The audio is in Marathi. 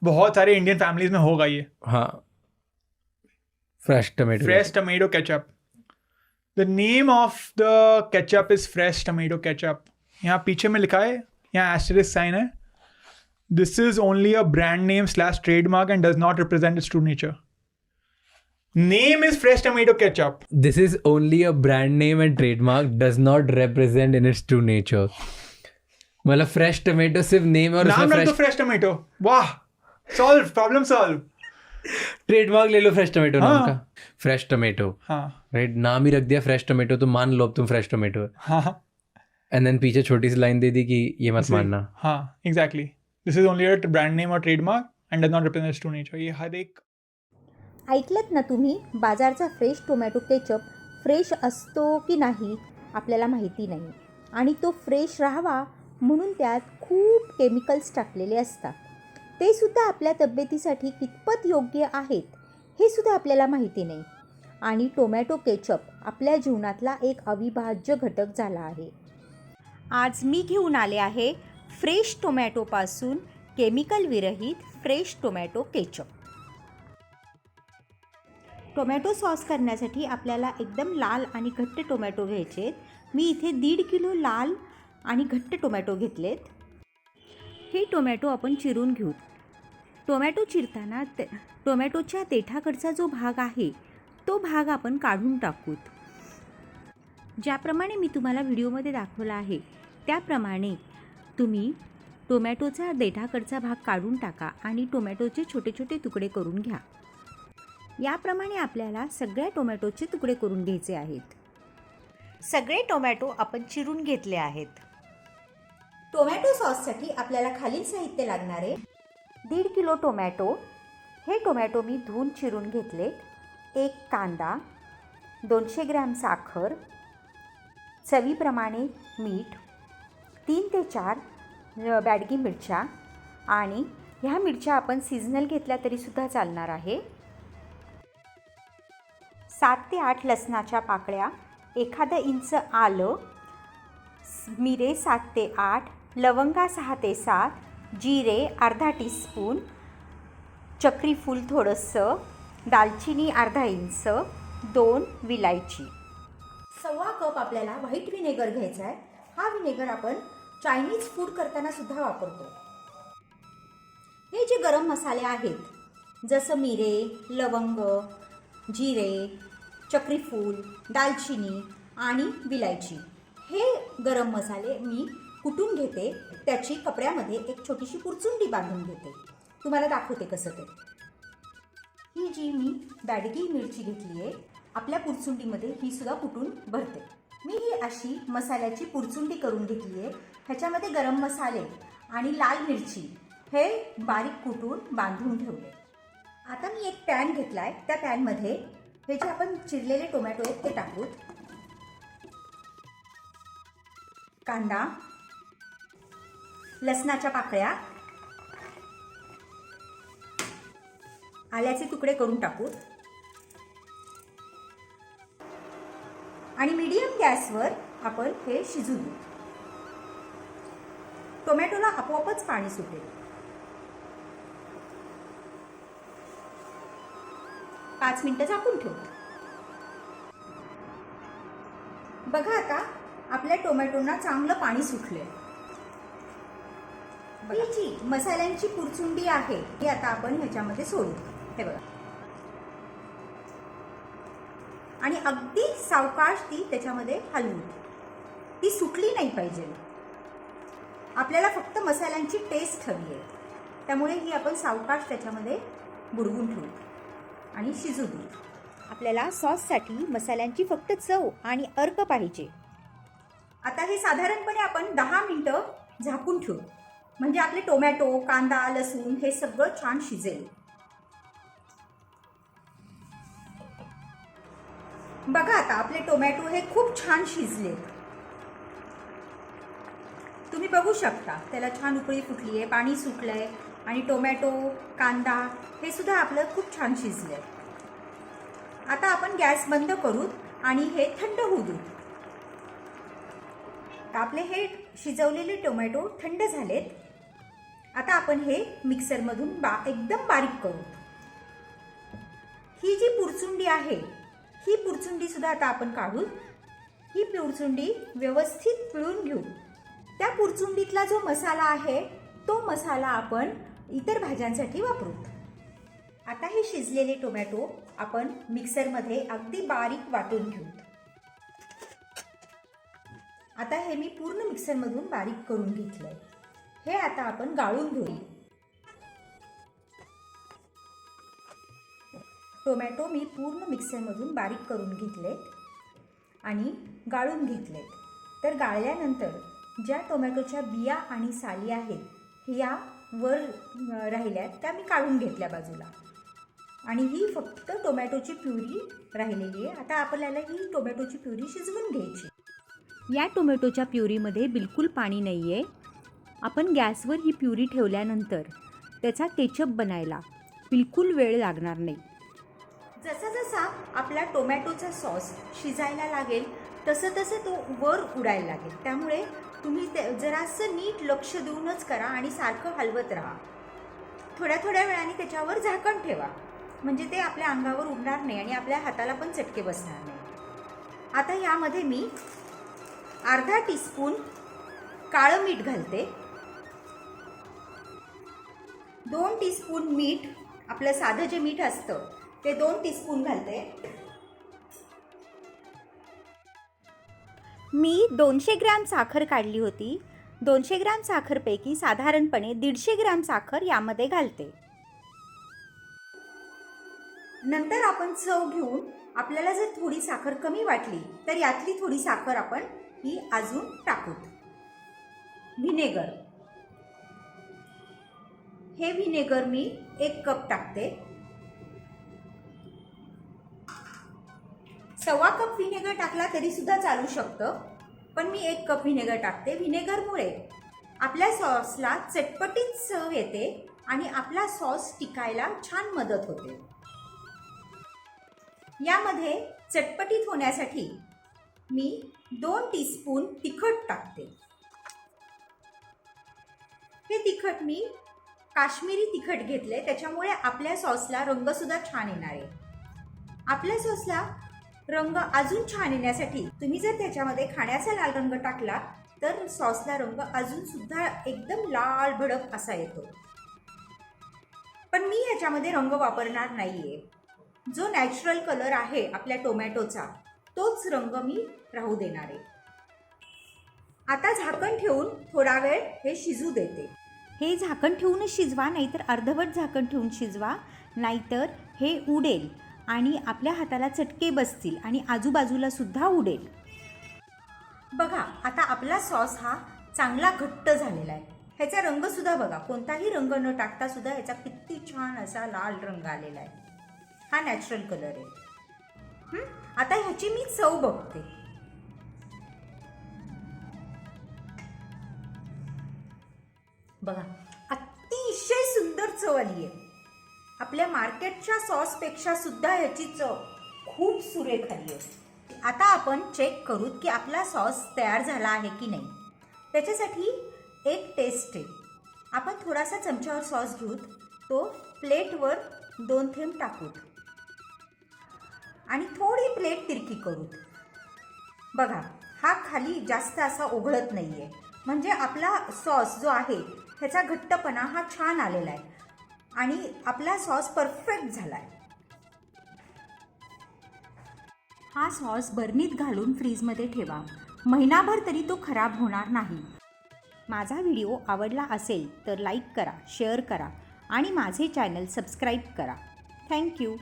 बहुत सारे इंडियन फैमिलीज में होगा ये. हाँ, fresh tomato ketchup. The name of the ketchup is fresh tomato ketchup. यहाँ पीछे में लिखा है, यहाँ एस्टेरिस्क साइन है. This is only a brand name / trademark and does not represent its true nature. Name is fresh tomato ketchup. This is only a brand name and trademark, does not represent in its true nature. मतलब फ्रेश टमेटो सिर्फ नेम और नाम रख दो फ्रेश टमेटो. वाह, सॉल्व, प्रॉब्लम सॉल्व. ट्रेडमार्क ले लो फ्रेश टमेटो नाम का. फ्रेश टमेटो, हाँ राइट, नाम ही रख दिया फ्रेश टमेटो, तो मान लो अब तुम फ्रेश टमेटो है. हाँ एंड देन पीछे छोटी सी लाइन दे दी कि ये मत मानना. हाँ exactly. This is only a brand name और trademark and does not represent true nature. ये हर एक. ऐकलत ना तुम्ही, बाजारचा फ्रेश टोमॅटो केचप फ्रेश असतो की नाही आपल्याला माहिती नाही, आणि तो फ्रेश राहावा म्हणून त्यात खूप केमिकल्स टाकलेले असतात. ते सुद्धा आपल्या तब्येतीसाठी कितपत योग्य आहेत हे सुद्धा आपल्याला माहिती नाही. आणि टोमॅटो केचप आपल्या जीवनातला एक अविभाज्य घटक झाला आहे. आज मी घेऊन आले आहे फ्रेश टोमॅटोपासून केमिकल विरहित fresh tomato ketchup. Tomato sauce करण्यासाठी आपल्याला एकदम लाल आणि घट्ट टोमॅटो घ्यायचे. मी इथे 1.5 किलो लाल आणि घट्ट टोमॅटो घेतलेत. हे टोमॅटो आपण चिरून घेऊ. टोमॅटो चिरताना टोमॅटोच्या देठाकडचा जो भाग आहे तो भाग आपण काढून टाकूत. ज्याप्रमाणे मी तुम्हाला व्हिडिओमध्ये दाखवला आहे त्याप्रमाणे तुम्ही टोमॅटोचा देठाकडचा भाग काढून टाका आणि टोमॅटोचे छोटे छोटे तुकडे करून घ्या. याप्रमाणे आपल्याला सगळ्या टोमॅटोचे तुकडे करून घ्यायचे आहेत. सगळे टोमॅटो आपण चिरून घेतले आहेत. टोमॅटो सॉससाठी आपल्याला खालील साहित्य लागणार आहे. 1.5 किलो टोमॅटो. हे टोमॅटो मी धुवून चिरून घेतले. 1 कांदा, 200 ग्रॅम साखर, चवीप्रमाणे मीठ, 3 ते 4 बॅडगी मिरच्या, आणि ह्या मिरच्या आपण सीझनल घेतल्या तरीसुद्धा चालणार आहे. 7 ते 8 लसणाच्या पाकळ्या, 1 इंच आलं, मिरे 7 ते 8, लवंगा 6 ते 7, जिरे अर्धा टीस्पून, चक्रीफूल थोडंसं, दालचिनी अर्धा इंच, 2 विलायची. 1.25 कप आपल्याला व्हाईट विनेगर घ्यायचा आहे. हा विनेगर आपण चायनीज फूड करताना सुद्धा वापरतो. हे जे गरम मसाले आहेत जसं मिरे, लवंग, जिरे, चक्रीफूल, दालचिनी आणि विलायची, हे गरम मसाले मी कुटून घेते. त्याची कपड्यामध्ये एक छोटीशी पुरचुंडी बांधून घेते. तुम्हाला दाखवते कसं ते. ही जी मी बॅडगी मिरची घेतली आहे आपल्या पुरचुंडीमध्ये ही सुद्धा कुटून भरते. मी ही अशी मसाल्याची पुरचुंडी करून घेतली आहे. ह्याच्यामध्ये गरम मसाले आणि लाल मिरची हे बारीक कुटून बांधून ठेवले. आता मी एक पॅन घेतला आहे. त्या पॅनमध्ये हे जे आपण चिरलेले टोमॅटो आहेत ते टाकू. कांदा, लसणाच्या पाकळ्या, आल्याचे तुकडे करून टाकू आणि मीडियम गॅसवर आपण हे शिजू देऊ. टोमॅटोला आपोआपच पाणी सुटेल. 5 मिनिटं झाकून ठेवू. बघा आता आपल्या टोमॅटोना चांगलं पाणी सुटलंय. ही जी मसाल्यांची पुरचुंडी आहे ती आता आपण ह्याच्यामध्ये सोडू. हे बघा, आणि अगदी सावकाश ती त्याच्यामध्ये हलवू. ती सुटली नाही पाहिजे. आपल्याला फक्त मसाल्यांची टेस्ट हवी आहे, त्यामुळे ही आपण सावकाश त्याच्यामध्ये बुडवून ठेवू आणि शिजू देऊ. आपल्याला सॉससाठी मसाल्यांची फक्त चव आणि अर्क पाहिजे. आता हे साधारणपणे आपण 10 मिनिटं झाकून ठेवू, म्हणजे आपले टोमॅटो, कांदा, लसूण हे सगळं छान शिजेल. बघा आता आपले टोमॅटो हे खूप छान शिजले. तुम्ही बघू शकता त्याला छान उकळी फुटली आहे, पाणी सुटलंय आणि टोमॅटो, कांदा हे सुद्धा आपलं खूप छान शिजलंय. आता आपण गॅस बंद करू आणि हे थंड होऊ देऊ. आपले हे शिजवलेले टोमॅटो थंड झालेत. आता आपण हे मिक्सरमधून एकदम बारीक करू. ही जी पुरचुंडी आहे ही पुरचुंडी सुद्धा आता आपण काढू. ही पुरचुंडी व्यवस्थित पिळून घेऊ. त्या पुरचुंडीतला जो मसाला आहे तो मसाला आपण इतर भाज्यांसाठी वापरू. आता हे शिजलेले टोमॅटो आपण मिक्सरमध्ये अगदी बारीक वाटून घेऊ. आता हे मी पूर्ण मिक्सरमधून बारीक करून घेतलंय. हे आता आपण गाळून घेऊ. टोमॅटो मी पूर्ण मिक्सरमधून बारीक करून घेतलेत आणि गाळून घेतलेत. तर गाळल्यानंतर ज्या टोमॅटोच्या बिया आणि साली आहेत या वर राहिल्यात त्या मी काढून घेतल्या बाजूला. आणि ही फक्त टोमॅटोची प्युरी राहिलेली आहे. आता आपल्याला ही टोमॅटोची प्युरी शिजवून घ्यायची. या टोमॅटोच्या प्युरीमध्ये बिलकुल पाणी नाही आहे. आपण गॅसवर ही प्युरी ठेवल्यानंतर त्याचा केचप बनायला बिलकुल वेळ लागणार नाही. जसा जसा आपला टोमॅटोचा सॉस शिजायला लागेल तसं तसं तो वर उडायला लागेल. त्यामुळे तुम्ही जरासं नीट लक्ष देऊनच करा आणि सारखं हलवत राहा. थोड्या थोड्या वेळाने त्याच्यावर झाकण ठेवा म्हणजे ते आपल्या अंगावर उडणार नाही आणि आपल्या हाताला पण चटके बसणार नाही. आता यामध्ये मी अर्धा टीस्पून काळं मीठ घालते. 2 टीस्पून मीठ आपलं साधं जे मीठ असतं ते 2 टीस्पून घालते. मी 200 ग्रॅम साखर काढली होती. 200 ग्रॅम साखरपैकी साधारणपणे 150 ग्रॅम साखर यामध्ये घालते. नंतर आपण चव घेऊन आपल्याला जर थोडी साखर कमी वाटली तर यातली थोडी साखर आपण ही अजून टाकू. व्हिनेगर, हे व्हिनेगर मी 1 कप टाकते. 1.25 कप व्हिनेगर टाकला तरी सुद्धा चालू शकतं पण मी 1 कप व्हिनेगर टाकते. व्हिनेगरमुळे आपल्या सॉसला चटपटीत चव येते आणि आपला सॉस टिकायला छान मदत होते. यामध्ये चटपटीत होण्यासाठी मी 2 टीस्पून तिखट टाकते. हे तिखट मी काश्मीरी तिखट घेतले त्याच्यामुळे आपल्या सॉसला रंग सुद्धा छान येणार आहे. आपल्या सॉसला रंग अजून छान येण्यासाठी तुम्ही जर त्याच्यामध्ये खाण्याचा लाल रंग टाकला तर सॉसला रंग अजून सुद्धा एकदम लाल भडक असा येतो. पण मी ह्याच्यामध्ये रंग वापरणार नाहीये. जो नॅचरल कलर आहे आपल्या टोमॅटोचा तोच रंग मी राहू देणार आहे. आता झाकण ठेवून थोडा वेळ हे शिजू देते. हे झाकण ठेवूनच शिजवा नाहीतर अर्धवट झाकण ठेवून शिजवा नाहीतर हे उडेल आणि आपल्या हाताला चटके बसतील आणि आजूबाजूला सुद्धा उडेल. बघा आता आपला सॉस हा चांगला घट्ट झालेला आहे. ह्याचा रंग सुद्धा बघा, कोणताही रंग न टाकता सुद्धा ह्याचा किती छान असा लाल रंग आलेला आहे. हा नॅचरल कलर आहे. आता ह्याची मी चव बघते. बघा अतिशय सुंदर चव आली आहे. आपल्या मार्केटच्या सॉसपेक्षा सुद्धा ह्याची चव खूप सुरेख आली आहे. आता आपण चेक करू की आपला सॉस तयार झाला आहे की नाही. त्याच्यासाठी एक टेस्ट आहे. आपण थोडासा चमच्यावर सॉस घेऊ, तो प्लेटवर 2 थेंब टाकू आणि थोडी प्लेट तिरकी करू. बघा हा खाली जास्त असा ओघळत नाही आहे म्हणजे आपला सॉस जो आहे ह्याचा घट्टपणा हा छान आलेला आहे आणि आपला सॉस परफेक्ट झाला आहे. हा सॉस बर्नीत घालून फ्रीजमध्ये ठेवा. महिनाभर तरी तो खराब होणार नाही. माझा व्हिडिओ आवडला असेल तर लाईक करा, शेअर करा आणि माझे चॅनल सबस्क्राईब करा. थँक्यू.